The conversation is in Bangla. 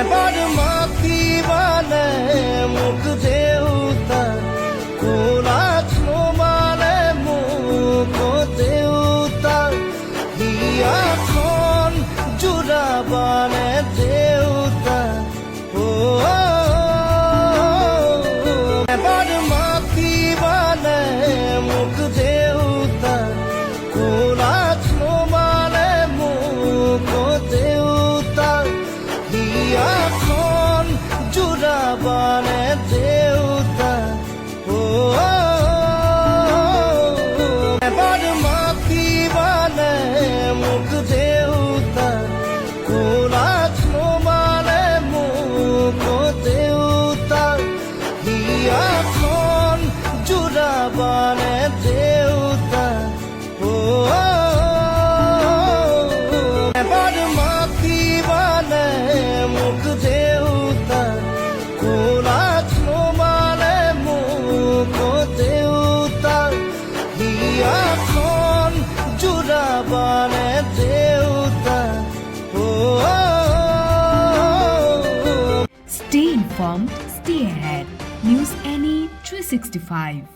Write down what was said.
এবার মাতি বানে মুখ দেউতা কোলাচ মানে মুখ দেউতা হিয়াখন জুড়া বানে দেউতা ও এবার মাতি বানে মুখ দেউতা কোলাচ মানে মুখ দেউতা হিয়াখন জুড়া বানে দেউতা ও এবার মাতি বানে মুখ দেউতা কোলাচ মানে মুখ দেউতা হিয়াখন জুড়া বানে দেউতা ও এবার মাতি বানে মুখ দেউতা কোলাচ মানে মুখ দেউতা হিয়াখন জুড়া বানে দেউতা ও Stay informed, stay ahead. News NE 365.